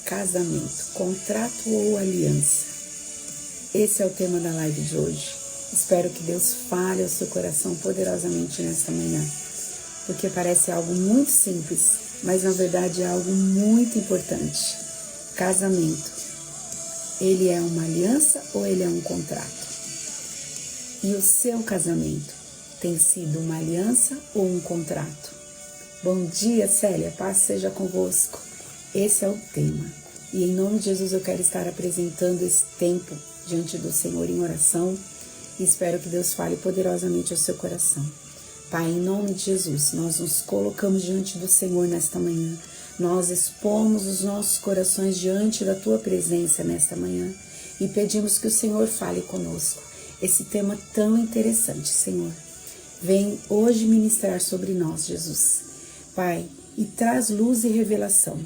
casamento, contrato ou aliança. Esse é o tema da live de hoje. Espero que Deus fale ao seu coração poderosamente nesta manhã, porque parece algo muito simples, mas na verdade é algo muito importante. Casamento, ele é uma aliança ou ele é um contrato? E o seu casamento tem sido uma aliança ou um contrato? Bom dia, Célia, paz seja convosco. Esse é o tema. E em nome de Jesus eu quero estar apresentando esse tempo diante do Senhor em oração. E espero que Deus fale poderosamente ao seu coração. Pai, em nome de Jesus, nós nos colocamos diante do Senhor nesta manhã. Nós expomos os nossos corações diante da Tua presença nesta manhã. E pedimos que o Senhor fale conosco. Esse tema tão interessante, Senhor. Vem hoje ministrar sobre nós, Jesus. Pai, e traz luz e revelação.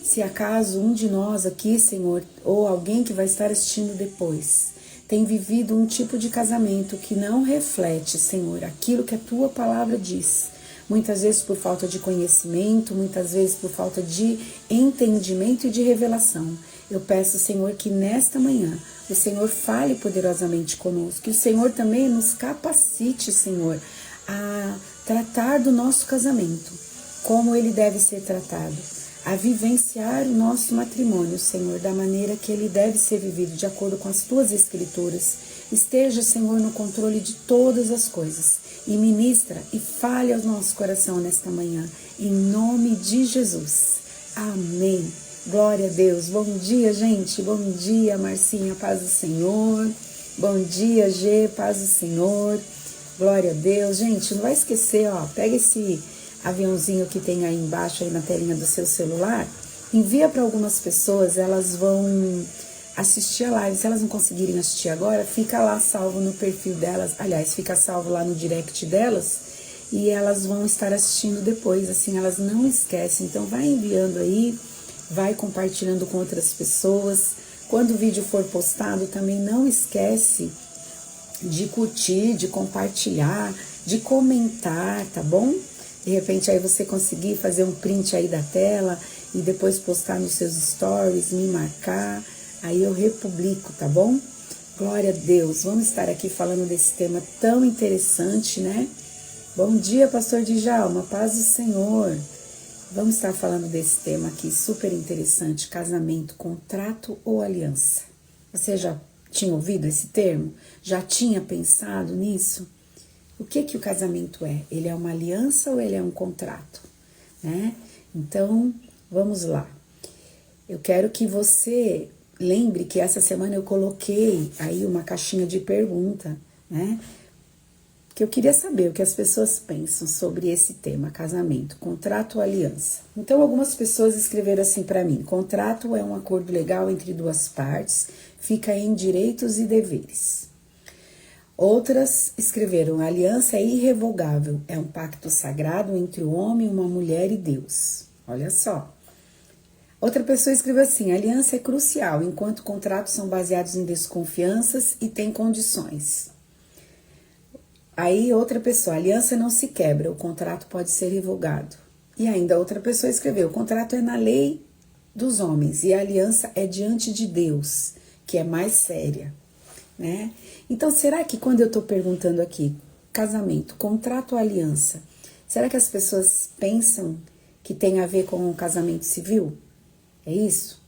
Se acaso um de nós aqui, Senhor, ou alguém que vai estar assistindo depois, tem vivido um tipo de casamento que não reflete, Senhor, aquilo que a Tua palavra diz, muitas vezes por falta de conhecimento, muitas vezes por falta de entendimento e de revelação, eu peço, Senhor, que nesta manhã o Senhor fale poderosamente conosco, que o Senhor também nos capacite, Senhor, a tratar do nosso casamento como ele deve ser tratado, a vivenciar o nosso matrimônio, Senhor, da maneira que ele deve ser vivido, de acordo com as Tuas Escrituras. Esteja, Senhor, no controle de todas as coisas e ministra e fale ao nosso coração nesta manhã, em nome de Jesus. Amém. Glória a Deus. Bom dia, gente. Bom dia, Marcinha, paz do Senhor. Bom dia, Gê, paz do Senhor. Glória a Deus. Gente, não vai esquecer, ó, pega esse aviãozinho que tem aí embaixo, aí na telinha do seu celular, envia para algumas pessoas, elas vão assistir a live. Se elas não conseguirem assistir agora, fica lá salvo no perfil delas, aliás, fica salvo lá no direct delas, e elas vão estar assistindo depois, assim, elas não esquecem. Então vai enviando aí, vai compartilhando com outras pessoas. Quando o vídeo for postado, também não esquece de curtir, de compartilhar, de comentar, tá bom? De repente aí você conseguir fazer um print aí da tela e depois postar nos seus stories, me marcar, aí eu republico, tá bom? Glória a Deus, vamos estar aqui falando desse tema tão interessante, né? Bom dia, pastor Djalma, paz do Senhor. Vamos estar falando desse tema aqui, super interessante, casamento, contrato ou aliança. Você já tinha ouvido esse termo? Já tinha pensado nisso? O que o casamento é? Ele é uma aliança ou ele é um contrato? Né? Então, vamos lá. Eu quero que você lembre que essa semana eu coloquei aí uma caixinha de pergunta, né? Que eu queria saber o que as pessoas pensam sobre esse tema, casamento, contrato ou aliança. Então, algumas pessoas escreveram assim para mim: contrato é um acordo legal entre duas partes, fica em direitos e deveres. Outras escreveram: a aliança é irrevogável, é um pacto sagrado entre o homem, uma mulher e Deus. Olha só. Outra pessoa escreveu assim: a aliança é crucial, enquanto contratos são baseados em desconfianças e têm condições. Aí outra pessoa: a aliança não se quebra, o contrato pode ser revogado. E ainda outra pessoa escreveu: o contrato é na lei dos homens e a aliança é diante de Deus, que é mais séria. Né? Então, será que quando eu estou perguntando aqui, casamento, contrato ou aliança, será que as pessoas pensam que tem a ver com o casamento civil? É isso?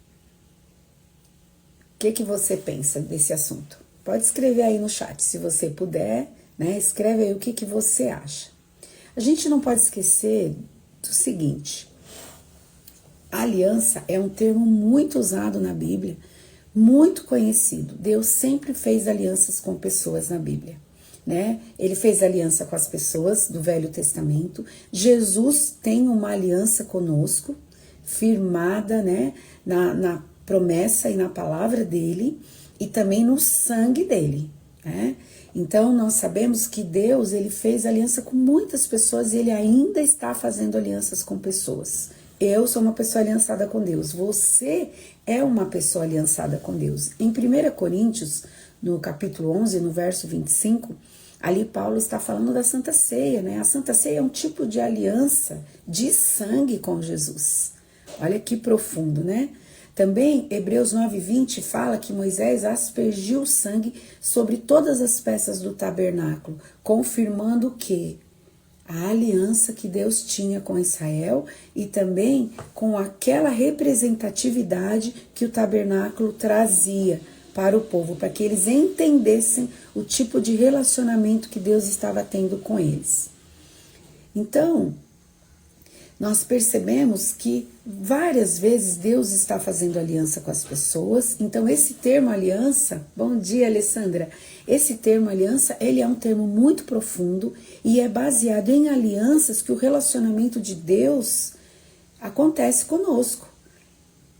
O que você pensa desse assunto? Pode escrever aí no chat, se você puder, né? Escreve aí o que você acha. A gente não pode esquecer do seguinte: a aliança é um termo muito usado na Bíblia, muito conhecido. Deus sempre fez alianças com pessoas na Bíblia, né? Ele fez aliança com as pessoas do Velho Testamento. Jesus tem uma aliança conosco, firmada, né, na promessa e na palavra dele, e também no sangue dele, né? Então, nós sabemos que Deus, ele fez aliança com muitas pessoas e ele ainda está fazendo alianças com pessoas. Eu sou uma pessoa aliançada com Deus. Você é uma pessoa aliançada com Deus. Em 1 Coríntios, no capítulo 11, no verso 25, ali Paulo está falando da Santa Ceia, né? A Santa Ceia é um tipo de aliança de sangue com Jesus. Olha que profundo, né? Também, Hebreus 9:20 fala que Moisés aspergiu o sangue sobre todas as peças do tabernáculo, confirmando que a aliança que Deus tinha com Israel e também com aquela representatividade que o tabernáculo trazia para o povo, para que eles entendessem o tipo de relacionamento que Deus estava tendo com eles. Então, nós percebemos que várias vezes Deus está fazendo aliança com as pessoas. Então, esse termo aliança, bom dia, Alessandra. Esse termo aliança, ele é um termo muito profundo e é baseado em alianças que o relacionamento de Deus acontece conosco.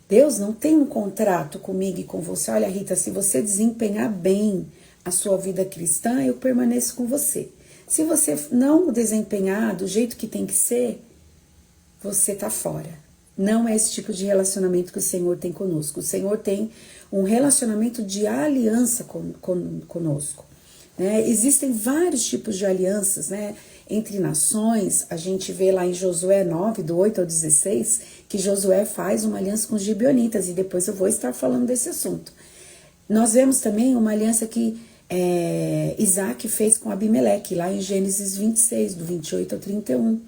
Deus não tem um contrato comigo e com você. Olha, Rita, se você desempenhar bem a sua vida cristã, eu permaneço com você. Se você não desempenhar do jeito que tem que ser, você está fora. Não é esse tipo de relacionamento que o Senhor tem conosco. O Senhor tem um relacionamento de aliança conosco. Né? Existem vários tipos de alianças, né? Entre nações. A gente vê lá em Josué 9, do 8 ao 16, que Josué faz uma aliança com os gibeonitas, e depois eu vou estar falando desse assunto. Nós vemos também uma aliança que Isaac fez com Abimeleque, lá em Gênesis 26, do 28 ao 31.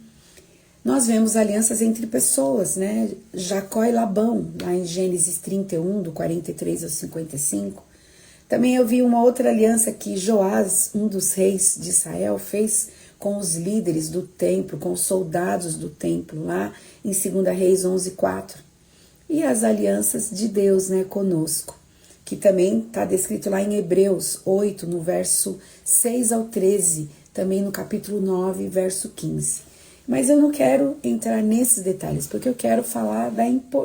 Nós vemos alianças entre pessoas, né? Jacó e Labão, lá em Gênesis 31, do 43 ao 55. Também eu vi uma outra aliança que Joás, um dos reis de Israel, fez com os líderes do templo, com os soldados do templo, lá em 2 Reis 11:4. E as alianças de Deus, né, conosco, que também está descrito lá em Hebreus 8, no verso 6 ao 13, também no capítulo 9, verso 15. Mas eu não quero entrar nesses detalhes, porque eu quero falar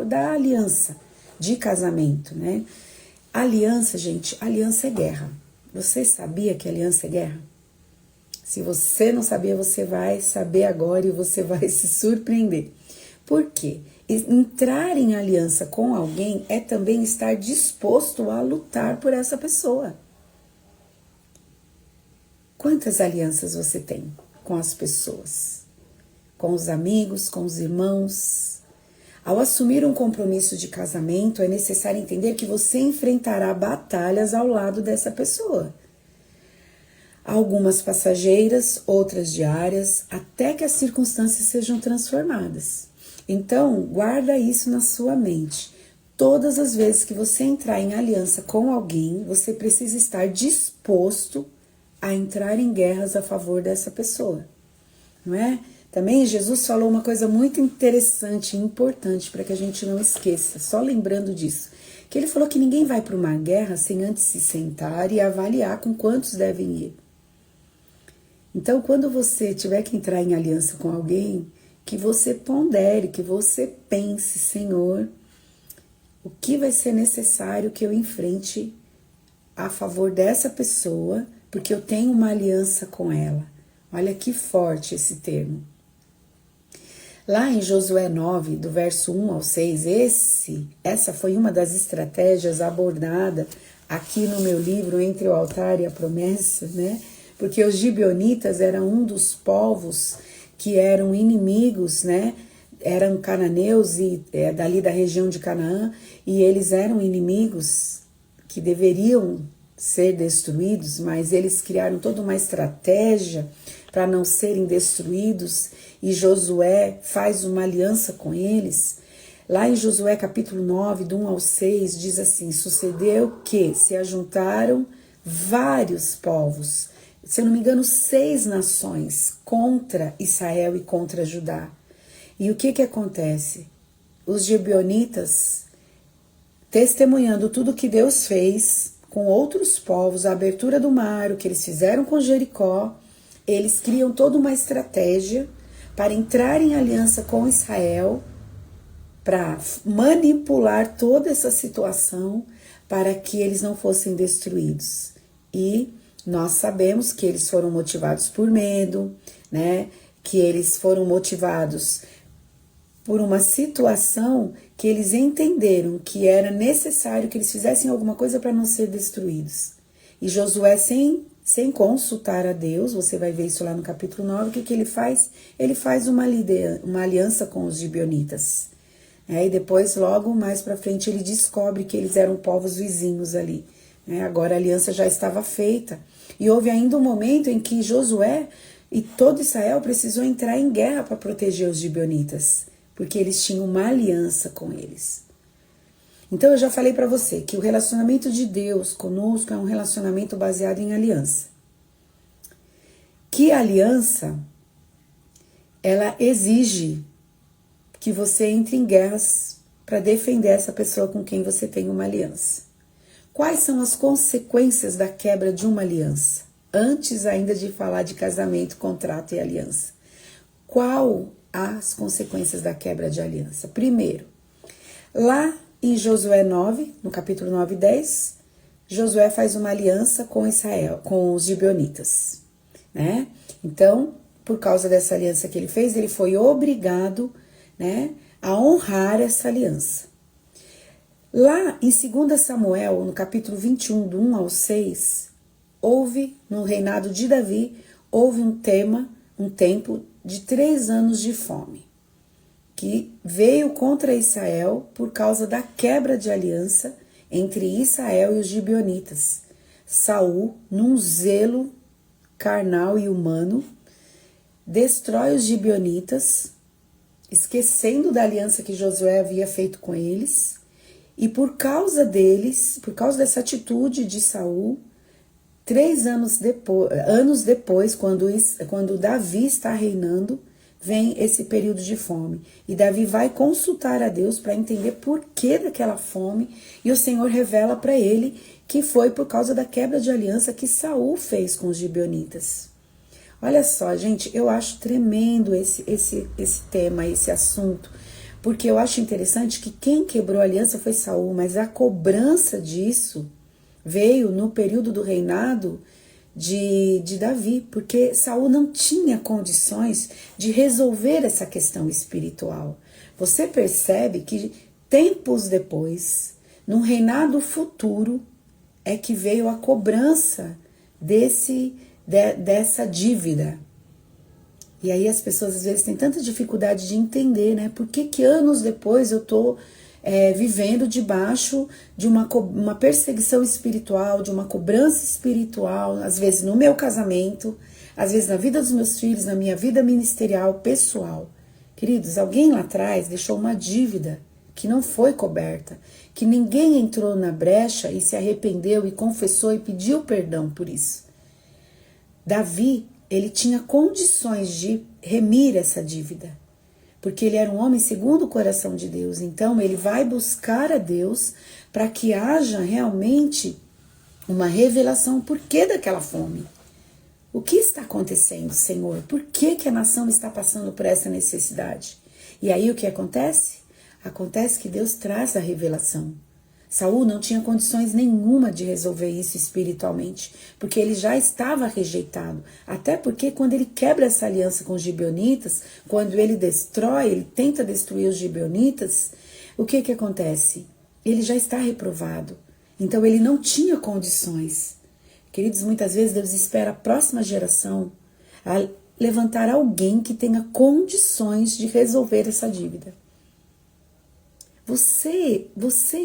da aliança de casamento, né? Aliança, gente, aliança é guerra. Você sabia que aliança é guerra? Se você não sabia, você vai saber agora e você vai se surpreender. Por quê? Entrar em aliança com alguém é também estar disposto a lutar por essa pessoa. Quantas alianças você tem com as pessoas? Com os amigos, com os irmãos? Ao assumir um compromisso de casamento, é necessário entender que você enfrentará batalhas ao lado dessa pessoa. Algumas passageiras, outras diárias, até que as circunstâncias sejam transformadas. Então, guarda isso na sua mente. Todas as vezes que você entrar em aliança com alguém, você precisa estar disposto a entrar em guerras a favor dessa pessoa, não é? Também Jesus falou uma coisa muito interessante e importante para que a gente não esqueça, só lembrando disso, que ele falou que ninguém vai para uma guerra sem antes se sentar e avaliar com quantos devem ir. Então, quando você tiver que entrar em aliança com alguém, que você pondere, que você pense, Senhor, o que vai ser necessário que eu enfrente a favor dessa pessoa, porque eu tenho uma aliança com ela. Olha que forte esse termo. Lá em Josué 9, do verso 1 ao 6, essa foi uma das estratégias abordada aqui no meu livro Entre o Altar e a Promessa, né? Porque os gibeonitas eram um dos povos que eram inimigos, né? Eram cananeus e dali da região de Canaã, e eles eram inimigos que deveriam ser destruídos, mas eles criaram toda uma estratégia para não serem destruídos, e Josué faz uma aliança com eles. Lá em Josué capítulo 9, do 1 ao 6, diz assim: sucedeu que se ajuntaram vários povos, se eu não me engano 6 nações, contra Israel e contra Judá. E o que acontece? Os gibeonitas, testemunhando tudo que Deus fez com outros povos, a abertura do mar, o que eles fizeram com Jericó, eles criam toda uma estratégia para entrar em aliança com Israel, para manipular toda essa situação para que eles não fossem destruídos. E nós sabemos que eles foram motivados por medo, né? Que eles foram motivados por uma situação que eles entenderam que era necessário que eles fizessem alguma coisa para não ser destruídos. E Josué, sem consultar a Deus, você vai ver isso lá no capítulo 9, o que ele faz? Ele faz uma aliança com os gibeonitas. E depois, logo mais para frente, ele descobre que eles eram povos vizinhos ali. Agora a aliança já estava feita. E houve ainda um momento em que Josué e todo Israel precisou entrar em guerra para proteger os gibeonitas, porque eles tinham uma aliança com eles. Então eu já falei para você que o relacionamento de Deus conosco é um relacionamento baseado em aliança. Que a aliança, ela exige que você entre em guerras para defender essa pessoa com quem você tem uma aliança. Quais são as consequências da quebra de uma aliança? Antes ainda de falar de casamento, contrato e aliança. Qual as consequências da quebra de aliança? Primeiro, lá em Josué 9, no capítulo 9 e 10, Josué faz uma aliança com Israel, com os gibeonitas, Então, por causa dessa aliança que ele fez, ele foi obrigado, a honrar essa aliança. Lá em 2 Samuel, no capítulo 21, do 1 ao 6, no reinado de Davi, houve um tempo de 3 anos de fome, que veio contra Israel por causa da quebra de aliança entre Israel e os gibeonitas. Saul, num zelo carnal e humano, destrói os gibeonitas, esquecendo da aliança que Josué havia feito com eles, e por causa dessa atitude de Saul, 3 anos depois, quando Davi está reinando, vem esse período de fome. E Davi vai consultar a Deus para entender por que daquela fome, e o Senhor revela para ele que foi por causa da quebra de aliança que Saul fez com os gibeonitas. Olha só, gente, eu acho tremendo esse tema, esse assunto, porque eu acho interessante que quem quebrou a aliança foi Saul, mas a cobrança disso veio no período do reinado de Davi, porque Saul não tinha condições de resolver essa questão espiritual. Você percebe que tempos depois, num reinado futuro, é que veio a cobrança dessa dívida. E aí as pessoas às vezes têm tanta dificuldade de entender, por que anos depois eu estou vivendo debaixo de uma perseguição espiritual, de uma cobrança espiritual, às vezes no meu casamento, às vezes na vida dos meus filhos, na minha vida ministerial, pessoal. Queridos, alguém lá atrás deixou uma dívida que não foi coberta, que ninguém entrou na brecha e se arrependeu e confessou e pediu perdão por isso. Davi, ele tinha condições de remir essa dívida, porque ele era um homem segundo o coração de Deus. Então ele vai buscar a Deus para que haja realmente uma revelação por que daquela fome. O que está acontecendo, Senhor? Por que a nação está passando por essa necessidade? E aí o que acontece? Acontece que Deus traz a revelação. Saul não tinha condições nenhuma de resolver isso espiritualmente, porque ele já estava rejeitado. Até porque quando ele quebra essa aliança com os gibeonitas, quando ele tenta destruir os gibeonitas, o que acontece? Ele já está reprovado. Então ele não tinha condições. Queridos, muitas vezes Deus espera a próxima geração a levantar alguém que tenha condições de resolver essa dívida. Você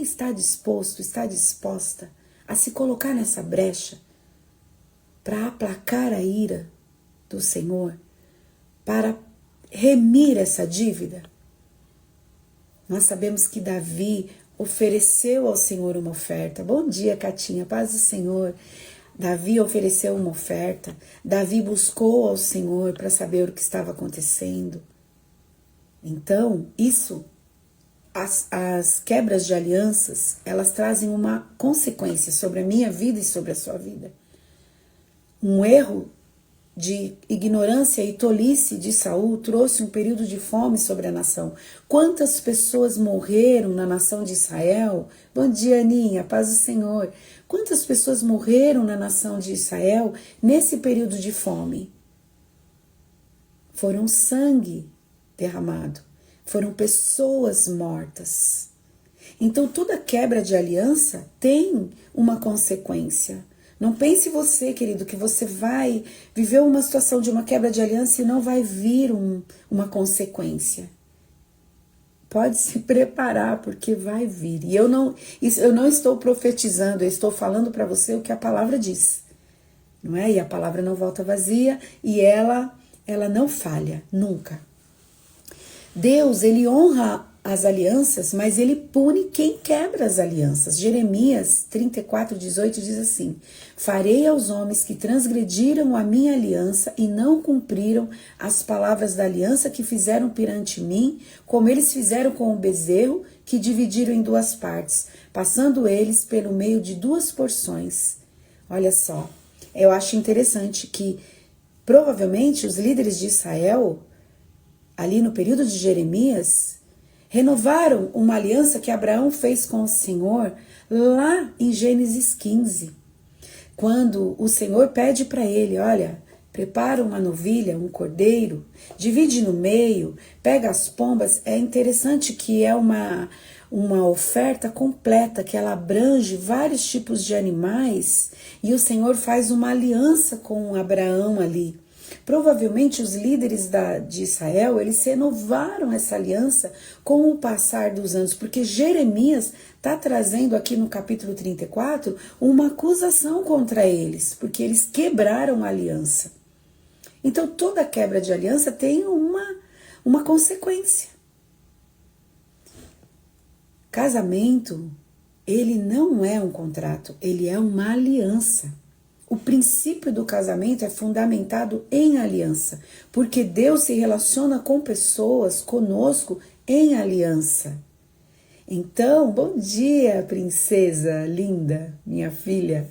está disposto, está disposta a se colocar nessa brecha para aplacar a ira do Senhor, para remir essa dívida? Nós sabemos que Davi ofereceu ao Senhor uma oferta. Bom dia, Catinha, paz do Senhor. Davi ofereceu uma oferta, Davi buscou ao Senhor para saber o que estava acontecendo. Então, as quebras de alianças, elas trazem uma consequência sobre a minha vida e sobre a sua vida. Um erro de ignorância e tolice de Saul trouxe um período de fome sobre a nação. Quantas pessoas morreram na nação de Israel? Bom dia, Aninha, paz do Senhor. Quantas pessoas morreram na nação de Israel nesse período de fome? Foram sangue derramado. Foram pessoas mortas. Então, toda quebra de aliança tem uma consequência. Não pense você, querido, que você vai viver uma situação de uma quebra de aliança e não vai vir uma consequência. pode se preparar, porque vai vir. E eu não estou profetizando, eu estou falando para você o que a palavra diz, não é? E a palavra não volta vazia e ela não falha, nunca. Deus, ele honra as alianças, mas ele pune quem quebra as alianças. Jeremias 34:18 diz assim: farei aos homens que transgrediram a minha aliança e não cumpriram as palavras da aliança que fizeram perante mim, como eles fizeram com o bezerro que dividiram em duas partes, passando eles pelo meio de duas porções. Olha só, eu acho interessante que provavelmente os líderes de Israel, ali no período de Jeremias, renovaram uma aliança que Abraão fez com o Senhor lá em Gênesis 15, quando o Senhor pede para ele, olha, prepara uma novilha, um cordeiro, divide no meio, pega as pombas. É interessante que é uma oferta completa, que ela abrange vários tipos de animais, e o Senhor faz uma aliança com Abraão ali. Provavelmente os líderes de Israel, eles renovaram essa aliança com o passar dos anos, porque Jeremias está trazendo aqui no capítulo 34 uma acusação contra eles, porque eles quebraram a aliança. Então toda quebra de aliança tem uma consequência. Casamento, ele não é um contrato, ele é uma aliança. O princípio do casamento é fundamentado em aliança, porque Deus se relaciona com pessoas, conosco, em aliança. Então, bom dia, princesa linda, minha filha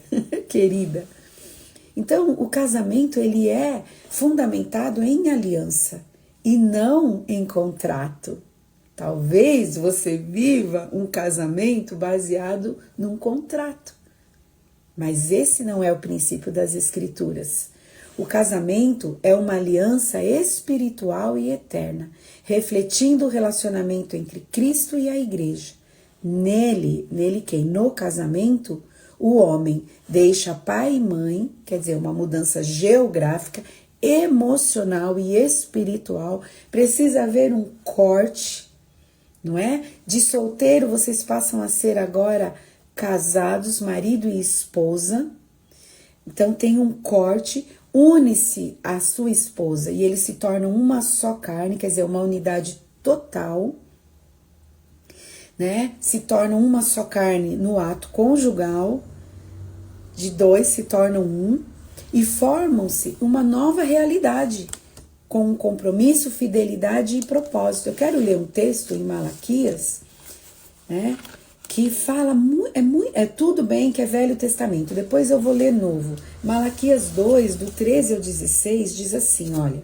querida. Então, o casamento, ele é fundamentado em aliança e não em contrato. Talvez você viva um casamento baseado num contrato. Mas esse não é o princípio das Escrituras. O casamento é uma aliança espiritual e eterna, refletindo o relacionamento entre Cristo e a igreja. Nele quem? No casamento, o homem deixa pai e mãe, quer dizer, uma mudança geográfica, emocional e espiritual. Precisa haver um corte, não é? De solteiro vocês passam a ser agora casados, marido e esposa. Então tem um corte, une-se à sua esposa e eles se tornam uma só carne, quer dizer, uma unidade total, né? Se tornam uma só carne no ato conjugal, de dois se tornam um e formam-se uma nova realidade, com compromisso, fidelidade e propósito. Eu quero ler um texto em Malaquias, né? Que fala, tudo bem que é Velho Testamento, depois eu vou ler Novo. Malaquias 2, do 13 ao 16, diz assim, olha: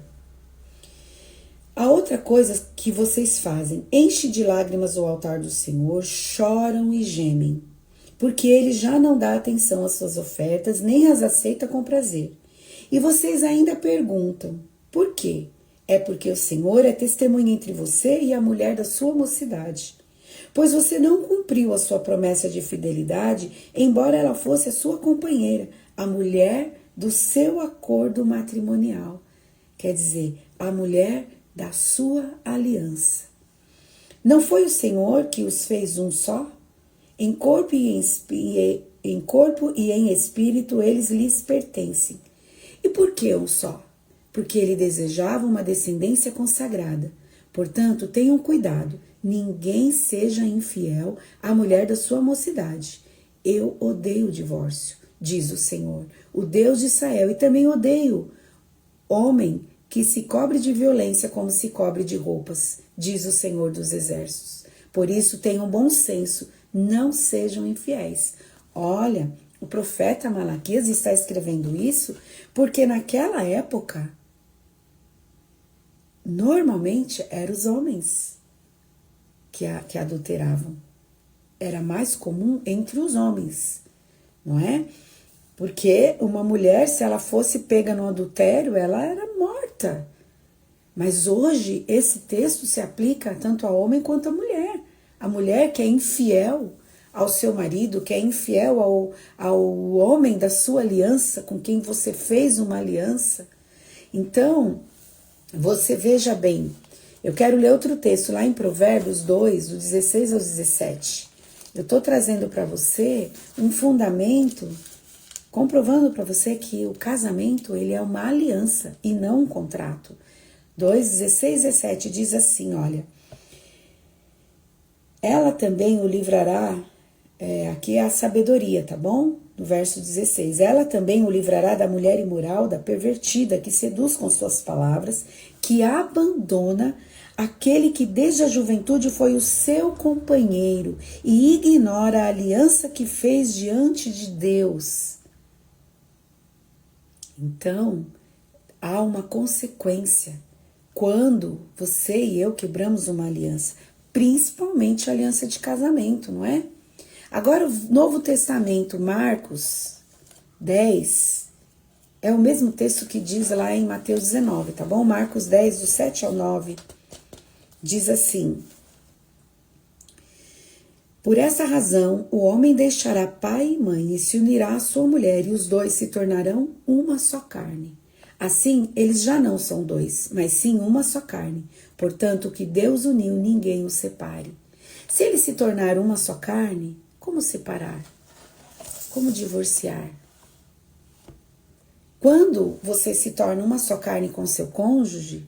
a outra coisa que vocês fazem, enche de lágrimas o altar do Senhor, choram e gemem, porque ele já não dá atenção às suas ofertas, nem as aceita com prazer. E vocês ainda perguntam, por quê? É porque o Senhor é testemunha entre você e a mulher da sua mocidade. Pois você não cumpriu a sua promessa de fidelidade, embora ela fosse a sua companheira, a mulher do seu acordo matrimonial. Quer dizer, a mulher da sua aliança. Não foi o Senhor que os fez um só? Em corpo e em espírito eles lhes pertencem. E por que um só? Porque ele desejava uma descendência consagrada. Portanto, tenham cuidado. Ninguém seja infiel à mulher da sua mocidade. Eu odeio o divórcio, diz o Senhor, o Deus de Israel, e também odeio homem que se cobre de violência como se cobre de roupas, diz o Senhor dos Exércitos. Por isso tenham bom senso, não sejam infiéis. Olha, o profeta Malaquias está escrevendo isso porque naquela época, normalmente eram os homens que adulteravam. Era mais comum entre os homens, não é? Porque uma mulher, se ela fosse pega no adultério, ela era morta. Mas hoje esse texto se aplica tanto a homem quanto a mulher. A mulher que é infiel ao seu marido, que é infiel ao homem da sua aliança, com quem você fez uma aliança. Então, você veja bem Eu quero ler outro texto lá em Provérbios 2, do 16 ao 17. Eu estou trazendo para você um fundamento, comprovando para você que o casamento ele é uma aliança e não um contrato. 2, 16 e 17 diz assim, olha, ela também o livrará, aqui é a sabedoria, tá bom? No verso 16, ela também o livrará da mulher imoral, da pervertida, que seduz com suas palavras, que abandona aquele que desde a juventude foi o seu companheiro e ignora a aliança que fez diante de Deus. Então, há uma consequência quando você e eu quebramos uma aliança, principalmente a aliança de casamento, não é? Agora, o Novo Testamento, Marcos 10, é o mesmo texto que diz lá em Mateus 19, tá bom? Marcos 10, do 7 ao 9, diz assim: por essa razão, o homem deixará pai e mãe e se unirá à sua mulher, e os dois se tornarão uma só carne. Assim, eles já não são dois, mas sim uma só carne. Portanto, o que Deus uniu, ninguém o separe. Se eles se tornaram uma só carne, como separar? Como divorciar? Quando você se torna uma só carne com seu cônjuge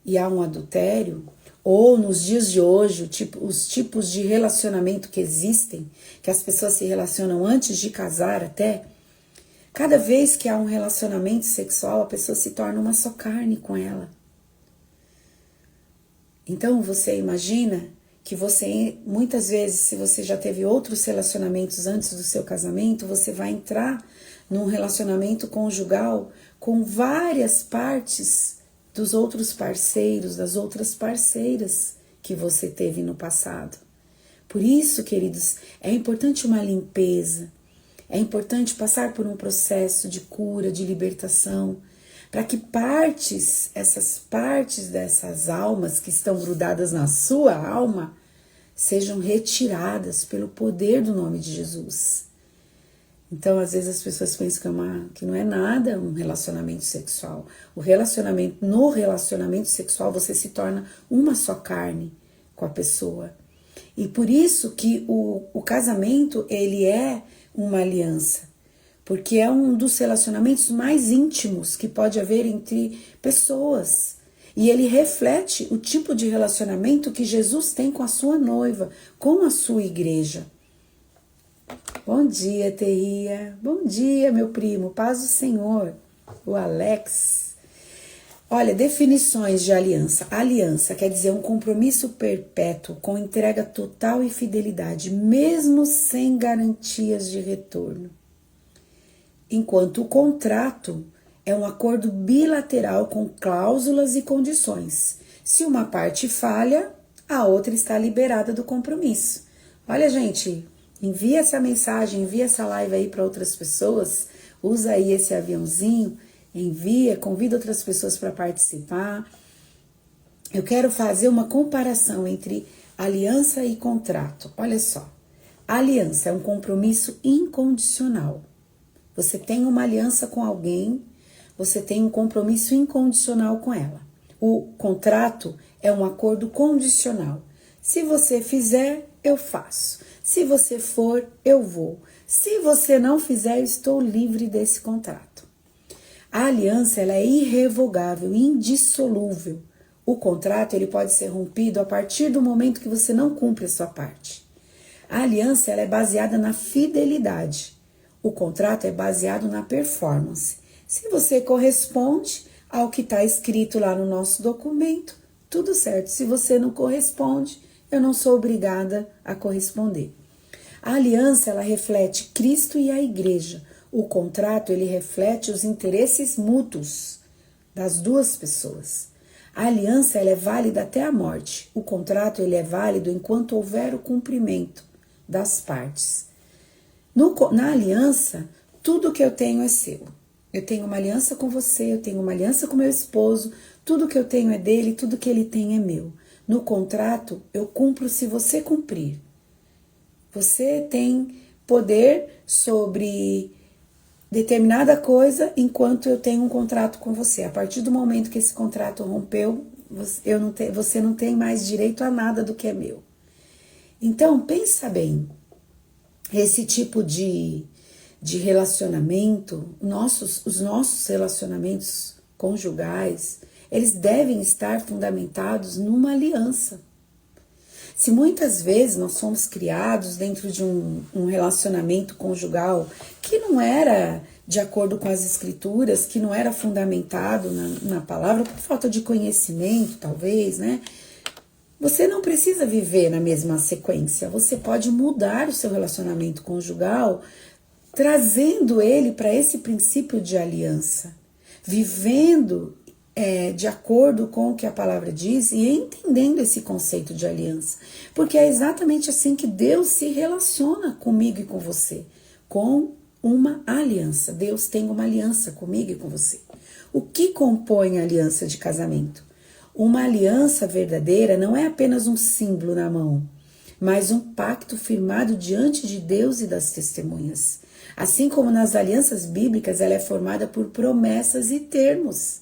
e há um adultério, ou nos dias de hoje, os tipos de relacionamento que existem, que as pessoas se relacionam antes de casar até, cada vez que há um relacionamento sexual, a pessoa se torna uma só carne com ela. Então você imagina que você, muitas vezes, se você já teve outros relacionamentos antes do seu casamento, você vai entrar num relacionamento conjugal com várias partes dos outros parceiros, das outras parceiras que você teve no passado. Por isso, queridos, é importante uma limpeza, é importante passar por um processo de cura, de libertação, para que essas partes dessas almas que estão grudadas na sua alma, sejam retiradas pelo poder do nome de Jesus. Então, às vezes as pessoas pensam que não é nada um relacionamento sexual. No relacionamento sexual, você se torna uma só carne com a pessoa. E por isso que o casamento, ele é uma aliança. Porque é um dos relacionamentos mais íntimos que pode haver entre pessoas. E ele reflete o tipo de relacionamento que Jesus tem com a sua noiva, com a sua igreja. Bom dia, Terria. Bom dia, meu primo. Paz do Senhor. O Alex. Olha, definições de aliança. Aliança quer dizer um compromisso perpétuo com entrega total e fidelidade, mesmo sem garantias de retorno. Enquanto o contrato é um acordo bilateral com cláusulas e condições. Se uma parte falha, a outra está liberada do compromisso. Olha, gente, envia essa mensagem, envia essa live aí para outras pessoas, usa aí esse aviãozinho, envia, convida outras pessoas para participar. Eu quero fazer uma comparação entre aliança e contrato. Olha só, a aliança é um compromisso incondicional. Você tem uma aliança com alguém, você tem um compromisso incondicional com ela. O contrato é um acordo condicional. Se você fizer, eu faço. Se você for, eu vou. Se você não fizer, eu estou livre desse contrato. A aliança ela é irrevogável, indissolúvel. O contrato ele pode ser rompido a partir do momento que você não cumpre a sua parte. A aliança ela é baseada na fidelidade. O contrato é baseado na performance. Se você corresponde ao que está escrito lá no nosso documento, tudo certo. Se você não corresponde, eu não sou obrigada a corresponder. A aliança, ela reflete Cristo e a igreja. O contrato, ele reflete os interesses mútuos das duas pessoas. A aliança, ela é válida até a morte. O contrato, ele é válido enquanto houver o cumprimento das partes. Na aliança, tudo que eu tenho é seu. Eu tenho uma aliança com você, eu tenho uma aliança com meu esposo, tudo que eu tenho é dele, tudo que ele tem é meu. No contrato, eu cumpro se você cumprir. Você tem poder sobre determinada coisa enquanto eu tenho um contrato com você. A partir do momento que esse contrato rompeu, você não tem mais direito a nada do que é meu. Então, pensa bem, esse tipo de relacionamento, os nossos relacionamentos conjugais, eles devem estar fundamentados numa aliança. Se muitas vezes nós fomos criados dentro de um relacionamento conjugal que não era de acordo com as escrituras, que não era fundamentado na palavra, por falta de conhecimento, talvez, né? Você não precisa viver na mesma sequência, você pode mudar o seu relacionamento conjugal, trazendo ele para esse princípio de aliança, vivendo de acordo com o que a palavra diz e entendendo esse conceito de aliança. Porque é exatamente assim que Deus se relaciona comigo e com você, com uma aliança. Deus tem uma aliança comigo e com você. O que compõe a aliança de casamento? Uma aliança verdadeira não é apenas um símbolo na mão, mas um pacto firmado diante de Deus e das testemunhas. Assim como nas alianças bíblicas, ela é formada por promessas e termos.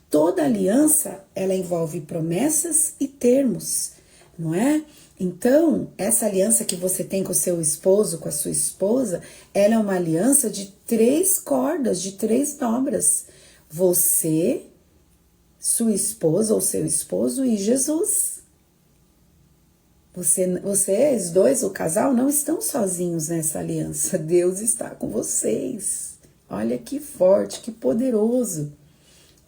Toda aliança, ela envolve promessas e termos, não é? Então, essa aliança que você tem com o seu esposo, com a sua esposa, ela é uma aliança de 3 cordas, de 3 dobras. Você, sua esposa ou seu esposo e Jesus. Vocês dois, o casal, não estão sozinhos nessa aliança. Deus está com vocês. Olha que forte, que poderoso.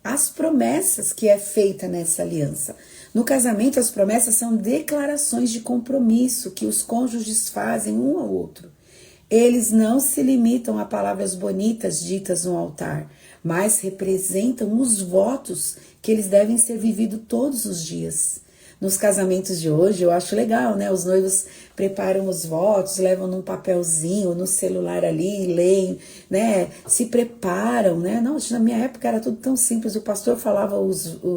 As promessas que é feita nessa aliança. No casamento, as promessas são declarações de compromisso que os cônjuges fazem um ao outro. Eles não se limitam a palavras bonitas ditas no altar, mas representam os votos que eles devem ser vividos todos os dias. Nos casamentos de hoje, eu acho legal, né? Os noivos preparam os votos, levam num papelzinho, no celular ali, leem, né? Se preparam, né? Não, na minha época era tudo tão simples. O pastor falava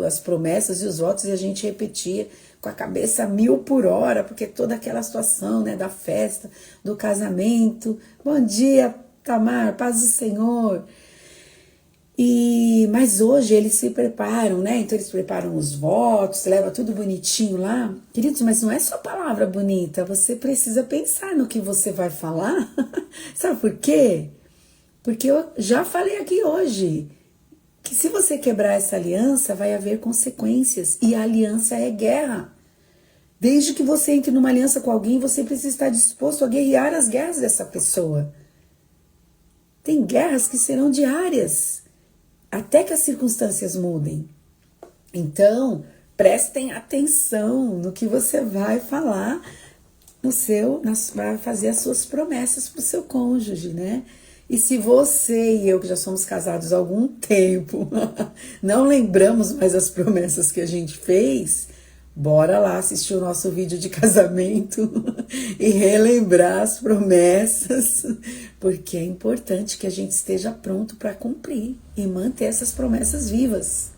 as promessas e os votos e a gente repetia com a cabeça 1000 por hora, porque toda aquela situação, né? Da festa, do casamento. Bom dia, Tamar, paz do Senhor. Mas hoje eles se preparam, né? Então eles preparam os votos, leva tudo bonitinho lá. Queridos, mas não é só palavra bonita, você precisa pensar no que você vai falar. Sabe por quê? Porque eu já falei aqui hoje que se você quebrar essa aliança, vai haver consequências. E a aliança é guerra. Desde que você entre numa aliança com alguém, você precisa estar disposto a guerrear as guerras dessa pessoa. Tem guerras que serão diárias, até que as circunstâncias mudem. Então, prestem atenção no que você vai falar, vai fazer as suas promessas para o seu cônjuge, né? E se você e eu, que já somos casados há algum tempo, não lembramos mais as promessas que a gente fez, bora lá assistir o nosso vídeo de casamento e relembrar as promessas, porque é importante que a gente esteja pronto para cumprir e manter essas promessas vivas.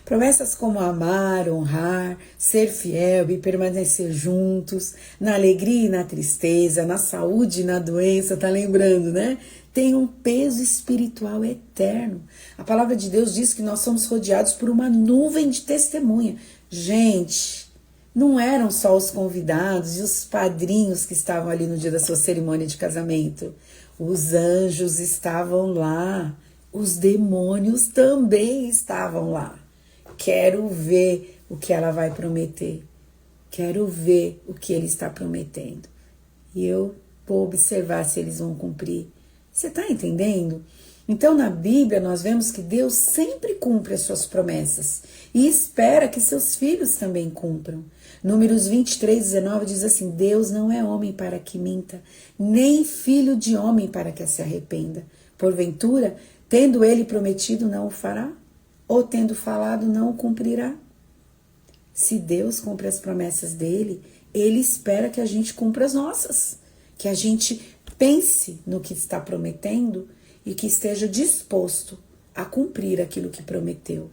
Promessas como amar, honrar, ser fiel e permanecer juntos, na alegria e na tristeza, na saúde e na doença, tá lembrando, né? Tem um peso espiritual eterno. A palavra de Deus diz que nós somos rodeados por uma nuvem de testemunha. Gente, não eram só os convidados e os padrinhos que estavam ali no dia da sua cerimônia de casamento. Os anjos estavam lá, os demônios também estavam lá. Quero ver o que ela vai prometer. Quero ver o que ele está prometendo. E eu vou observar se eles vão cumprir. Você está entendendo? Então, na Bíblia, nós vemos que Deus sempre cumpre as suas promessas e espera que seus filhos também cumpram. Números 23:19 diz assim: Deus não é homem para que minta, nem filho de homem para que se arrependa. Porventura, tendo ele prometido, não o fará? Ou tendo falado, não o cumprirá? Se Deus cumpre as promessas dele, ele espera que a gente cumpra as nossas, que a gente pense no que está prometendo e que esteja disposto a cumprir aquilo que prometeu.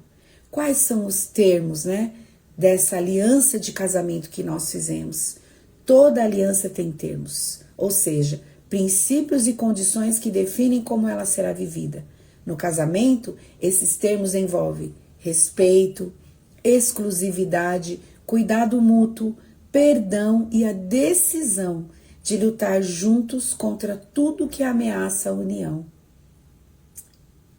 Quais são os termos, né, dessa aliança de casamento que nós fizemos? Toda aliança tem termos, ou seja, princípios e condições que definem como ela será vivida. No casamento, esses termos envolvem respeito, exclusividade, cuidado mútuo, perdão e a decisão de lutar juntos contra tudo que ameaça a união.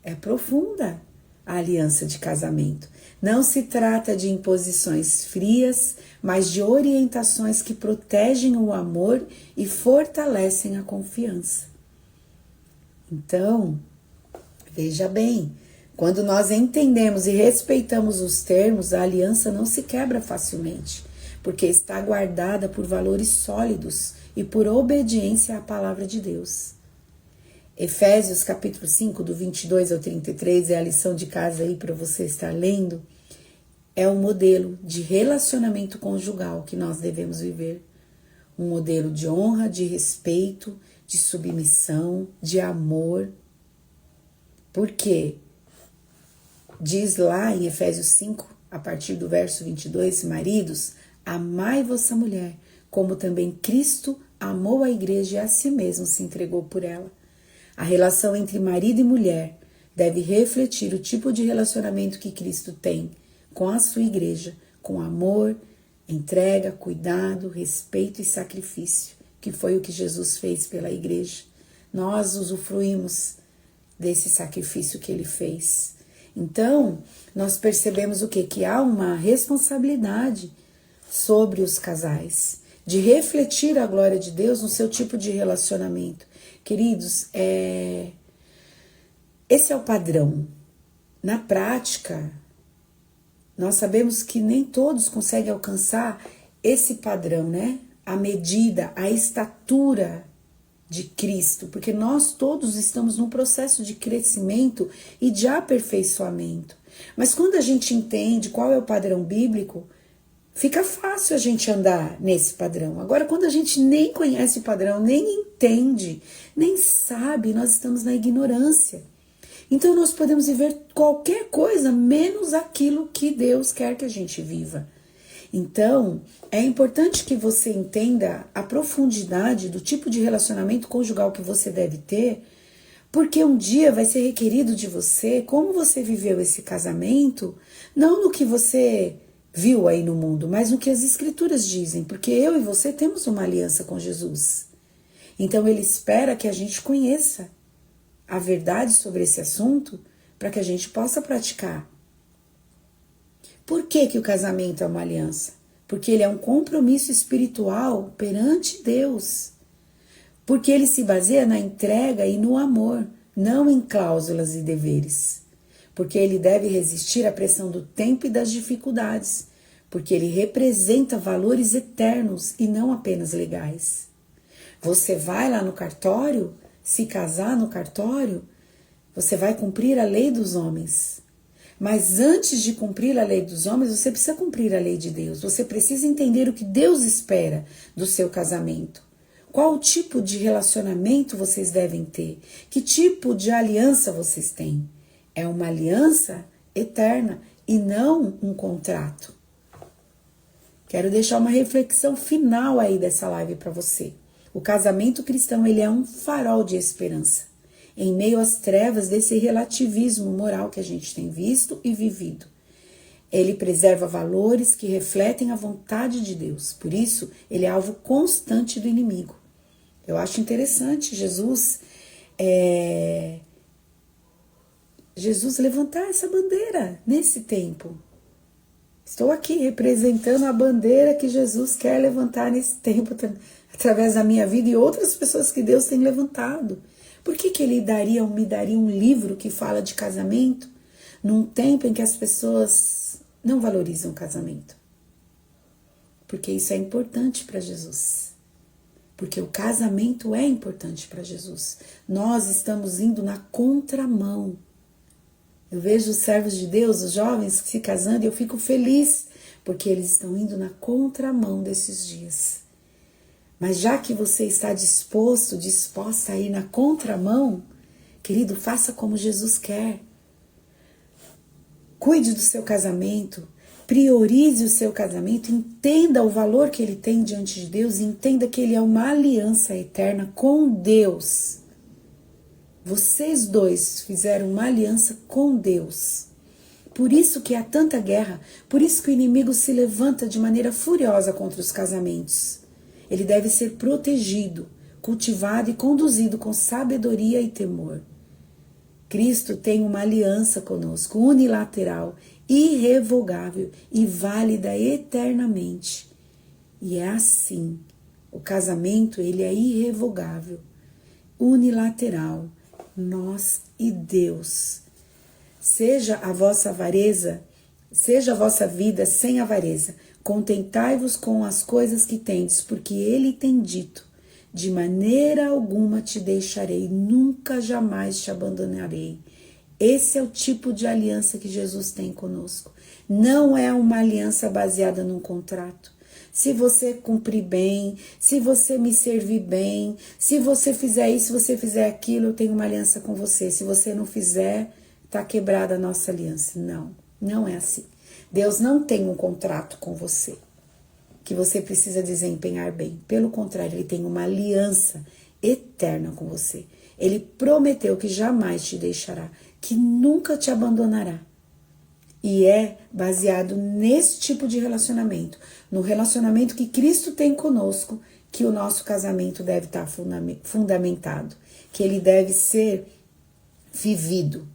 É profunda a aliança de casamento. Não se trata de imposições frias, mas de orientações que protegem o amor e fortalecem a confiança. Então, veja bem, quando nós entendemos e respeitamos os termos, a aliança não se quebra facilmente, porque está guardada por valores sólidos e por obediência à palavra de Deus. Efésios capítulo 5, do 22 ao 33, é a lição de casa aí para você estar lendo, é um modelo de relacionamento conjugal que nós devemos viver. Um modelo de honra, de respeito, de submissão, de amor. Por quê? Diz lá em Efésios 5, a partir do verso 22, maridos, amai vossa mulher, como também Cristo amou a igreja e a si mesmo se entregou por ela. A relação entre marido e mulher deve refletir o tipo de relacionamento que Cristo tem com a sua igreja, com amor, entrega, cuidado, respeito e sacrifício, que foi o que Jesus fez pela igreja. Nós usufruímos desse sacrifício que ele fez. Então, nós percebemos o quê? Que há uma responsabilidade sobre os casais, de refletir a glória de Deus no seu tipo de relacionamento. Queridos, esse é o padrão. Na prática, nós sabemos que nem todos conseguem alcançar esse padrão, né? A medida, a estatura de Cristo, porque nós todos estamos num processo de crescimento e de aperfeiçoamento. Mas quando a gente entende qual é o padrão bíblico, fica fácil a gente andar nesse padrão. Agora, quando a gente nem conhece o padrão, nem entende, nem sabe, nós estamos na ignorância. Então, nós podemos viver qualquer coisa, menos aquilo que Deus quer que a gente viva. Então, é importante que você entenda a profundidade do tipo de relacionamento conjugal que você deve ter, porque um dia vai ser requerido de você como você viveu esse casamento, não no que você viu aí no mundo, mas no que as escrituras dizem, porque eu e você temos uma aliança com Jesus. Então ele espera que a gente conheça a verdade sobre esse assunto para que a gente possa praticar. Por que que o casamento é uma aliança? Porque ele é um compromisso espiritual perante Deus. Porque ele se baseia na entrega e no amor, não em cláusulas e deveres. Porque ele deve resistir à pressão do tempo e das dificuldades, porque ele representa valores eternos e não apenas legais. Você vai lá no cartório, se casar no cartório, você vai cumprir a lei dos homens. Mas antes de cumprir a lei dos homens, você precisa cumprir a lei de Deus. Você precisa entender o que Deus espera do seu casamento. Qual o tipo de relacionamento vocês devem ter? Que tipo de aliança vocês têm? É uma aliança eterna e não um contrato. Quero deixar uma reflexão final aí dessa live para você. O casamento cristão, ele é um farol de esperança em meio às trevas desse relativismo moral que a gente tem visto e vivido. Ele preserva valores que refletem a vontade de Deus. Por isso, ele é alvo constante do inimigo. Eu acho interessante Jesus levantar essa bandeira nesse tempo. Estou aqui representando a bandeira que Jesus quer levantar nesse tempo, através da minha vida e outras pessoas que Deus tem levantado. Por que ele me daria um livro que fala de casamento num tempo em que as pessoas não valorizam o casamento? Porque isso é importante para Jesus. Porque o casamento é importante para Jesus. Nós estamos indo na contramão. Eu vejo os servos de Deus, os jovens se casando, e eu fico feliz, porque eles estão indo na contramão desses dias. Mas já que você está disposta a ir na contramão, querido, faça como Jesus quer. Cuide do seu casamento, priorize o seu casamento, entenda o valor que ele tem diante de Deus e entenda que ele é uma aliança eterna com Deus. Vocês dois fizeram uma aliança com Deus. Por isso que há tanta guerra, por isso que o inimigo se levanta de maneira furiosa contra os casamentos. Ele deve ser protegido, cultivado e conduzido com sabedoria e temor. Cristo tem uma aliança conosco, unilateral, irrevogável e válida eternamente. E é assim, o casamento ele é irrevogável, unilateral, nós e Deus. Seja a vossa avareza, seja a vossa vida sem avareza, contentai-vos com as coisas que tendes, porque ele tem dito, de maneira alguma te deixarei, nunca jamais te abandonarei. Esse é o tipo de aliança que Jesus tem conosco. Não é uma aliança baseada num contrato. Se você cumprir bem, se você me servir bem, se você fizer isso, se você fizer aquilo, eu tenho uma aliança com você. Se você não fizer, está quebrada a nossa aliança. Não, não é assim. Deus não tem um contrato com você que você precisa desempenhar bem. Pelo contrário, ele tem uma aliança eterna com você. Ele prometeu que jamais te deixará, que nunca te abandonará. E é baseado nesse tipo de relacionamento, no relacionamento que Cristo tem conosco, que o nosso casamento deve estar fundamentado, que ele deve ser vivido.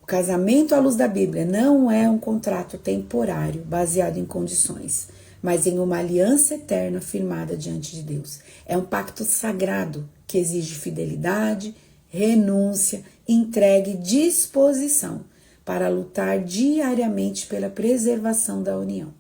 O casamento à luz da Bíblia não é um contrato temporário, baseado em condições, mas em uma aliança eterna firmada diante de Deus. É um pacto sagrado que exige fidelidade, renúncia, entrega e disposição para lutar diariamente pela preservação da união.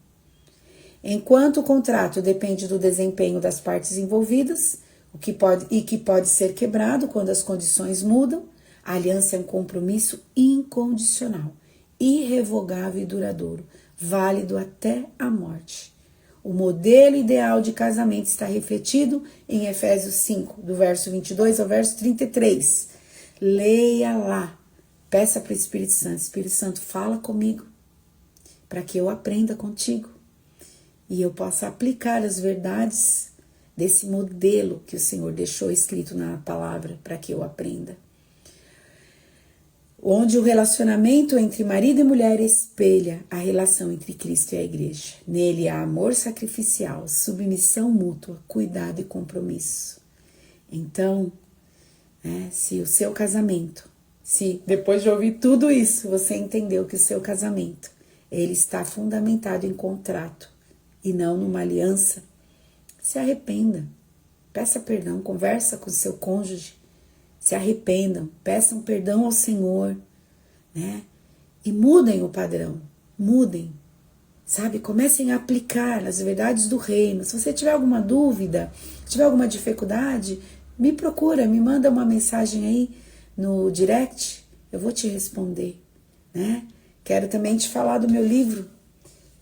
Enquanto o contrato depende do desempenho das partes envolvidas, que pode ser quebrado quando as condições mudam, a aliança é um compromisso incondicional, irrevogável e duradouro, válido até a morte. O modelo ideal de casamento está refletido em Efésios 5, do verso 22 ao verso 33. Leia lá. Peça para o Espírito Santo, fala comigo, para que eu aprenda contigo e eu possa aplicar as verdades desse modelo que o Senhor deixou escrito na palavra para que eu aprenda. Onde o relacionamento entre marido e mulher espelha a relação entre Cristo e a igreja. Nele há amor sacrificial, submissão mútua, cuidado e compromisso. Então, se o seu casamento, se depois de ouvir tudo isso, você entendeu que o seu casamento, ele está fundamentado em contrato e não numa aliança, se arrependa, peça perdão, conversa com o seu cônjuge, se arrependam, peçam perdão ao Senhor, né? E mudem o padrão, mudem, sabe? Comecem a aplicar as verdades do reino. Se você tiver alguma dúvida, tiver alguma dificuldade, me procura, me manda uma mensagem aí no direct, eu vou te responder, né? Quero também te falar do meu livro,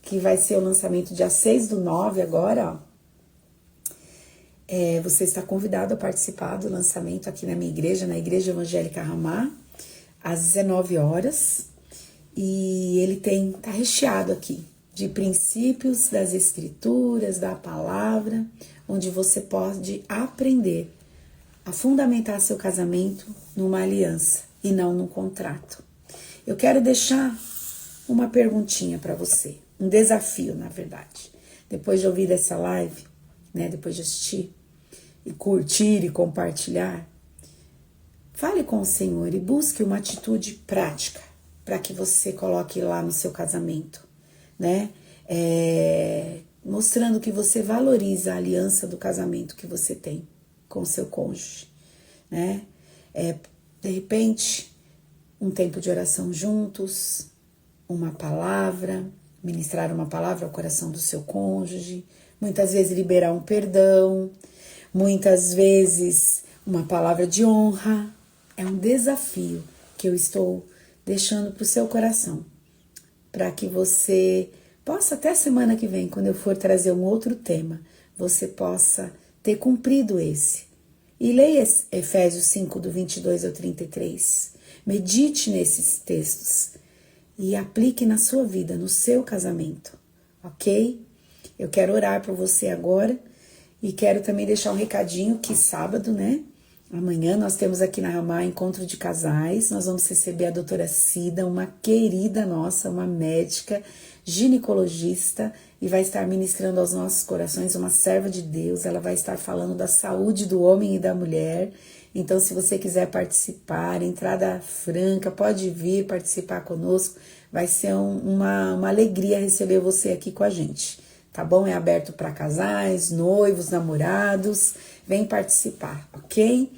que vai ser o lançamento dia 6/9 agora, ó. Você está convidado a participar do lançamento aqui na minha igreja, na Igreja Evangélica Ramá, às 19 horas. E ele tá recheado aqui de princípios das escrituras, da palavra, onde você pode aprender a fundamentar seu casamento numa aliança e não num contrato. Eu quero deixar uma perguntinha para você, um desafio, na verdade. Depois de ouvir essa live, né, depois de assistir e curtir e compartilhar, fale com o Senhor e busque uma atitude prática para que você coloque lá no seu casamento, né? Mostrando que você valoriza a aliança do casamento que você tem com o seu cônjuge, né? De repente, um tempo de oração juntos, uma palavra, ministrar uma palavra ao coração do seu cônjuge, muitas vezes liberar um perdão, muitas vezes uma palavra de honra. É um desafio que eu estou deixando para o seu coração, para que você possa, até semana que vem, quando eu for trazer um outro tema, você possa ter cumprido esse. E leia Efésios 5, do 22 ao 33. Medite nesses textos e aplique na sua vida, no seu casamento, ok? Eu quero orar por você agora e quero também deixar um recadinho que sábado, né? Amanhã nós temos aqui na Ramá encontro de casais. Nós vamos receber a doutora Cida, uma querida nossa, uma médica, ginecologista, e vai estar ministrando aos nossos corações, uma serva de Deus. Ela vai estar falando da saúde do homem e da mulher. Então, se você quiser participar, entrada franca, pode vir participar conosco. Vai ser uma alegria receber você aqui com a gente, tá bom? É aberto para casais, noivos, namorados. Vem participar, ok?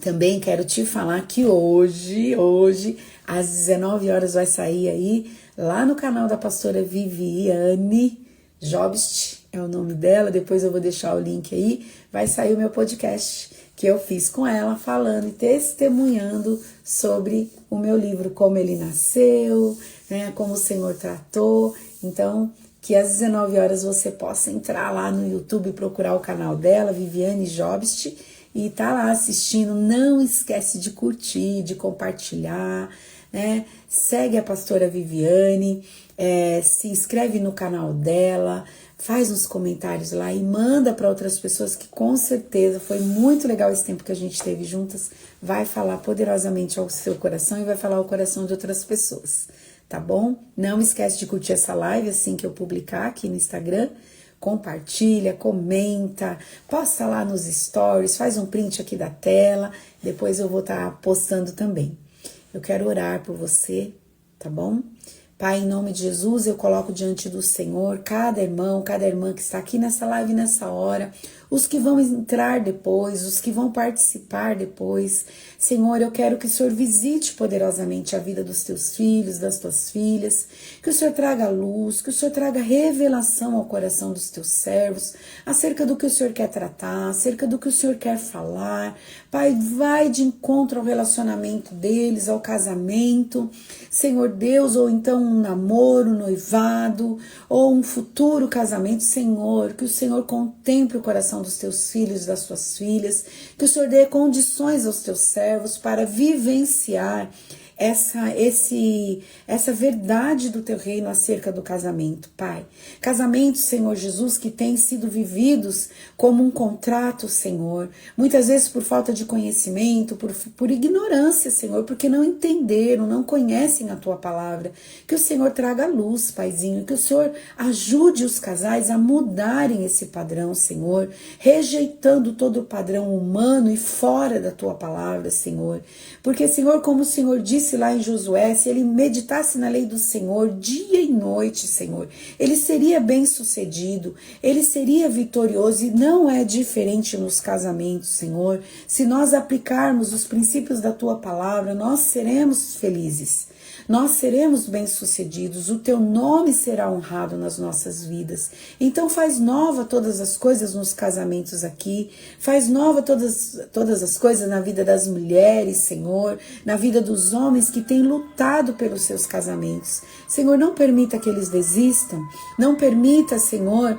Também quero te falar que hoje, às 19 horas vai sair aí, lá no canal da pastora Viviane Jobst, é o nome dela, depois eu vou deixar o link aí, vai sair o meu podcast que eu fiz com ela, falando e testemunhando sobre o meu livro, como ele nasceu, né, como o Senhor tratou. Então, que às 19 horas você possa entrar lá no YouTube e procurar o canal dela, Viviane Jobst, e tá lá assistindo. Não esquece de curtir, de compartilhar, né? Segue a pastora Viviane, se inscreve no canal dela, faz uns comentários lá e manda para outras pessoas que com certeza foi muito legal esse tempo que a gente teve juntas, vai falar poderosamente ao seu coração e vai falar ao coração de outras pessoas, tá bom? Não esquece de curtir essa live assim que eu publicar aqui no Instagram, compartilha, comenta, posta lá nos stories, faz um print aqui da tela, depois eu vou estar postando também. Eu quero orar por você, tá bom? Pai, em nome de Jesus, eu coloco diante do Senhor cada irmão, cada irmã que está aqui nessa live, nessa hora, os que vão entrar depois, os que vão participar depois. Senhor, eu quero que o Senhor visite poderosamente a vida dos teus filhos, das tuas filhas, que o Senhor traga luz, que o Senhor traga revelação ao coração dos teus servos, acerca do que o Senhor quer tratar, acerca do que o Senhor quer falar. Pai, vai de encontro ao relacionamento deles, ao casamento, Senhor Deus, ou então um namoro, um noivado, ou um futuro casamento. Senhor, que o Senhor contemple o coração dos teus filhos, das tuas filhas, que o Senhor dê condições aos teus servos para vivenciar essa verdade do teu reino acerca do casamento, Pai. Casamentos, Senhor Jesus, que têm sido vividos como um contrato, Senhor, muitas vezes por falta de conhecimento, por ignorância, Senhor, porque não entenderam, não conhecem a tua palavra. Que o Senhor traga luz, Paizinho, que o Senhor ajude os casais a mudarem esse padrão, Senhor, rejeitando todo o padrão humano e fora da tua palavra, Senhor. Porque, Senhor, como o Senhor disse lá em Josué, se ele meditasse na lei do Senhor dia e noite, Senhor, ele seria bem-sucedido, ele seria vitorioso, e não é diferente nos casamentos, Senhor. Se nós aplicarmos os princípios da tua palavra, nós seremos felizes. Nós seremos bem-sucedidos, o teu nome será honrado nas nossas vidas. Então faz nova todas as coisas nos casamentos aqui, faz nova todas as coisas na vida das mulheres, Senhor, na vida dos homens que têm lutado pelos seus casamentos. Senhor, não permita que eles desistam, não permita, Senhor,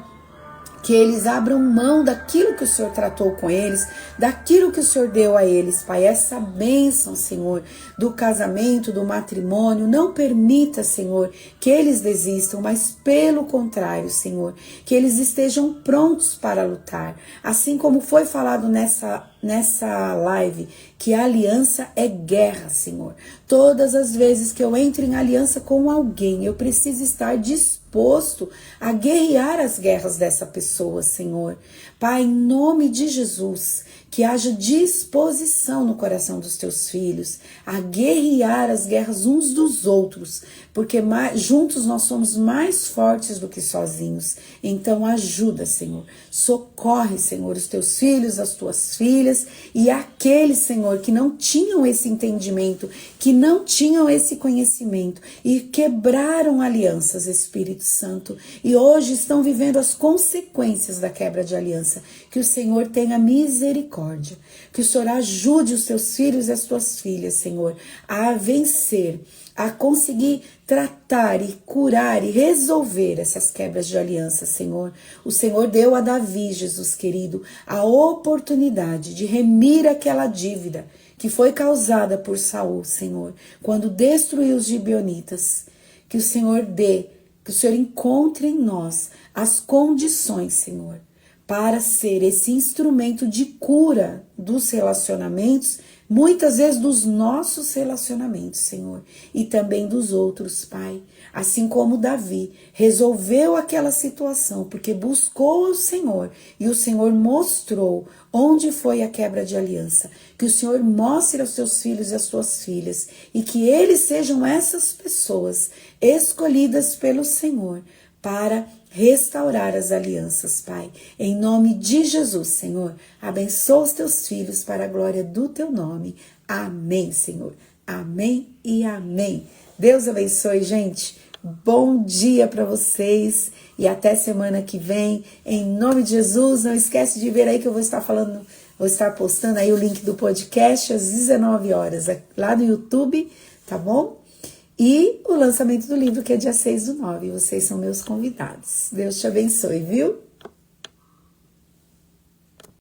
que eles abram mão daquilo que o Senhor tratou com eles, daquilo que o Senhor deu a eles, Pai. Essa bênção, Senhor, do casamento, do matrimônio, não permita, Senhor, que eles desistam, mas pelo contrário, Senhor, que eles estejam prontos para lutar. Assim como foi falado nessa live, que a aliança é guerra, Senhor. Todas as vezes que eu entro em aliança com alguém, eu preciso estar disposto a guerrear as guerras dessa pessoa, Senhor. Pai, em nome de Jesus, que haja disposição no coração dos teus filhos a guerrear as guerras uns dos outros, porque juntos nós somos mais fortes do que sozinhos. Então ajuda, Senhor, socorre, Senhor, os teus filhos, as tuas filhas e aqueles, Senhor, que não tinham esse entendimento, que não tinham esse conhecimento e quebraram alianças, Espírito Santo, e hoje estão vivendo as consequências da quebra de aliança. Que o Senhor tenha misericórdia, que o Senhor ajude os teus filhos e as tuas filhas, Senhor, a vencer, a conseguir tratar e curar e resolver essas quebras de aliança, Senhor. O Senhor deu a Davi, Jesus querido, a oportunidade de remir aquela dívida que foi causada por Saul, Senhor, quando destruiu os gibeonitas. Que o Senhor dê, que o Senhor encontre em nós as condições, Senhor, para ser esse instrumento de cura dos relacionamentos, muitas vezes dos nossos relacionamentos, Senhor, e também dos outros, Pai. Assim como Davi resolveu aquela situação, porque buscou o Senhor e o Senhor mostrou onde foi a quebra de aliança. Que o Senhor mostre aos seus filhos e às suas filhas e que eles sejam essas pessoas escolhidas pelo Senhor para restaurar as alianças, Pai. Em nome de Jesus, Senhor, abençoa os teus filhos para a glória do teu nome. Amém, Senhor. Amém e amém. Deus abençoe, gente. Bom dia para vocês e até semana que vem. Em nome de Jesus, não esquece de ver aí que eu vou estar postando aí o link do podcast às 19 horas lá no YouTube, tá bom? E o lançamento do livro que é dia 6/9. Vocês são meus convidados. Deus te abençoe, viu?